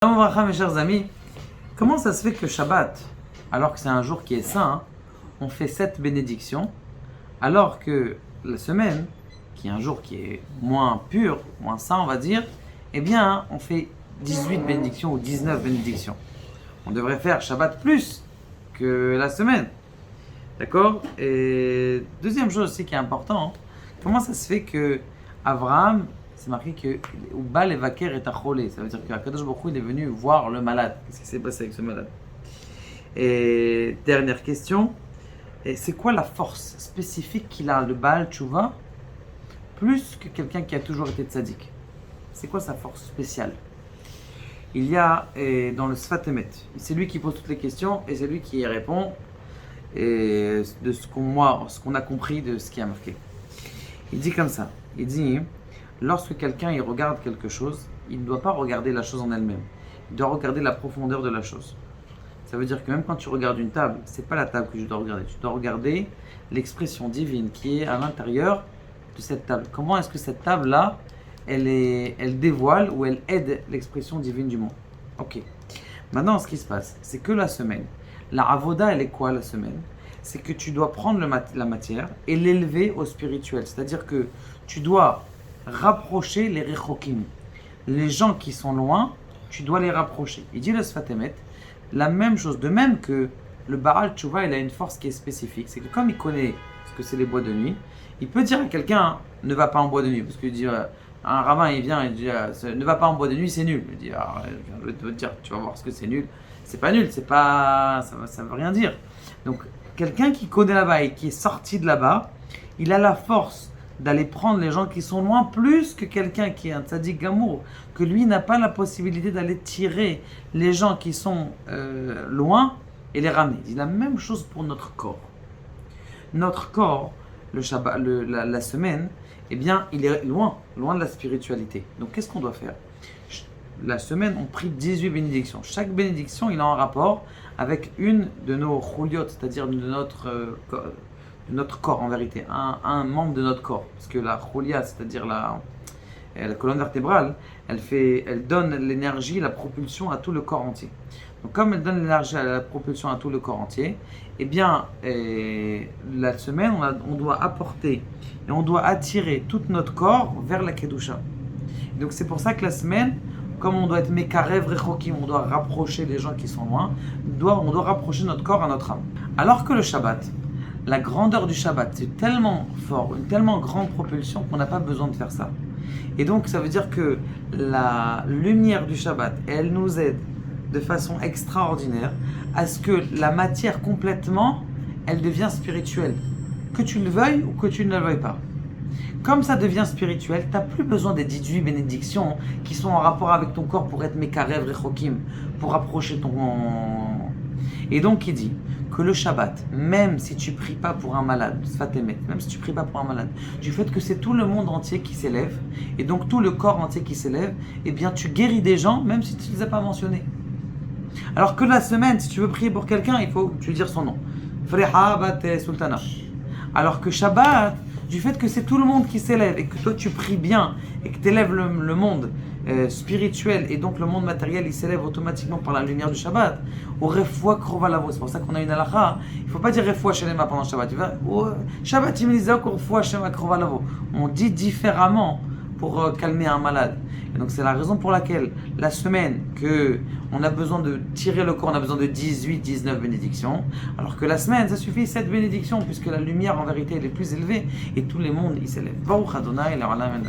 Shalom Aleichem, mes chers amis, comment ça se fait que Shabbat, alors que c'est un jour qui est saint, on fait 7 bénédictions, alors que la semaine, qui est un jour qui est moins pur, moins saint on va dire, eh bien on fait 18 bénédictions ou 19 bénédictions. On devrait faire Shabbat plus que la semaine. D'accord? Et deuxième chose aussi qui est important, comment ça se fait que Abraham, c'est marqué que Bal Evaker est acholé. Ça veut dire qu'Akadosh Baruch Hu, il est venu voir le malade. Qu'est-ce qui s'est passé avec ce malade? Et dernière question, et c'est quoi la force spécifique qu'il a, le Baal Tchouva, plus que quelqu'un qui a toujours été tzaddik? C'est quoi sa force spéciale? Il y a dans le Sfat Emet, c'est lui qui pose toutes les questions et c'est lui qui y répond et de ce qu'on a compris de ce qui a marqué. Il dit comme ça, il dit: lorsque quelqu'un il regarde quelque chose, il ne doit pas regarder la chose en elle-même. Il doit regarder la profondeur de la chose. Ça veut dire que même quand tu regardes une table, c'est pas la table que tu dois regarder. Tu dois regarder l'expression divine qui est à l'intérieur de cette table. Comment est-ce que cette table-là, elle dévoile ou elle aide l'expression divine du monde? Ok. Maintenant, ce qui se passe, c'est que la semaine, la avoda, elle est quoi la semaine? C'est que tu dois prendre la matière et l'élever au spirituel. C'est-à-dire que tu dois rapprocher les rechokim. Les gens qui sont loin, tu dois les rapprocher. Il dit le Sfat Emet, la même chose. De même que le Baal Tchouva, il a une force qui est spécifique. C'est que comme il connaît ce que c'est les bois de nuit, il peut dire à quelqu'un, ne va pas en bois de nuit. Parce qu'il dit, un rabbin, il vient et dit, ne va pas en bois de nuit, c'est nul. Il dit, je vais te dire, tu vas voir ce que c'est nul. C'est pas nul, c'est pas, ça veut rien dire. Donc, quelqu'un qui connaît là-bas et qui est sorti de là-bas, il a la force d'aller prendre les gens qui sont loin plus que quelqu'un qui est un tzaddik gamour, que lui n'a pas la possibilité d'aller tirer les gens qui sont loin et les ramener. Il dit la même chose pour notre corps. Notre corps, le Shabbat, la semaine, eh bien, il est loin de la spiritualité. Donc, qu'est-ce qu'on doit faire? La semaine, on prie 18 bénédictions. Chaque bénédiction, il a un rapport avec une de nos chouliot, c'est-à-dire de notre corps en vérité, un membre de notre corps. Parce que la choulia, c'est-à-dire la colonne vertébrale, elle donne l'énergie, la propulsion à tout le corps entier. Donc comme elle donne l'énergie, la propulsion à tout le corps entier, eh bien, la semaine, on doit apporter et on doit attirer tout notre corps vers la Kedusha. Donc c'est pour ça que la semaine, comme on doit être Mekarev Rechokim, on doit rapprocher les gens qui sont loin, on doit rapprocher notre corps à notre âme. Alors que le Shabbat, la grandeur du Shabbat, c'est tellement fort, une tellement grande propulsion qu'on n'a pas besoin de faire ça. Et donc ça veut dire que la lumière du Shabbat, elle nous aide de façon extraordinaire à ce que la matière complètement, elle devient spirituelle. Que tu le veuilles ou que tu ne le veuilles pas. Comme ça devient spirituel, tu n'as plus besoin des 18 bénédictions qui sont en rapport avec ton corps pour être Mekarev Rechokim, pour approcher ton... Et donc il dit que le Shabbat, même si tu pries pas pour un malade, Sfat Emet, même si tu pries pas pour un malade, du fait que c'est tout le monde entier qui s'élève, et donc tout le corps entier qui s'élève, eh bien tu guéris des gens même si tu ne les as pas mentionnés. Alors que la semaine, si tu veux prier pour quelqu'un, il faut tu dire son nom. Freha bat Sultana. Alors que Shabbat, du fait que c'est tout le monde qui s'élève et que toi tu pries bien et que tu élèves le monde spirituel et donc le monde matériel il s'élève automatiquement par la lumière du Shabbat, au refoua krova lavo. C'est pour ça qu'on a une halakha, il ne faut pas dire refoua shelema pendant Shabbat. Shabbat imilizak refoua shelema krova lavo. On dit différemment pour calmer un malade. Et donc c'est la raison pour laquelle la semaine que on a besoin de tirer le corps, on a besoin de 18-19 bénédictions, alors que la semaine ça suffit 7 bénédictions puisque la lumière en vérité elle est plus élevée et tous les mondes ils s'élèvent. Baruch Adonai l'olam.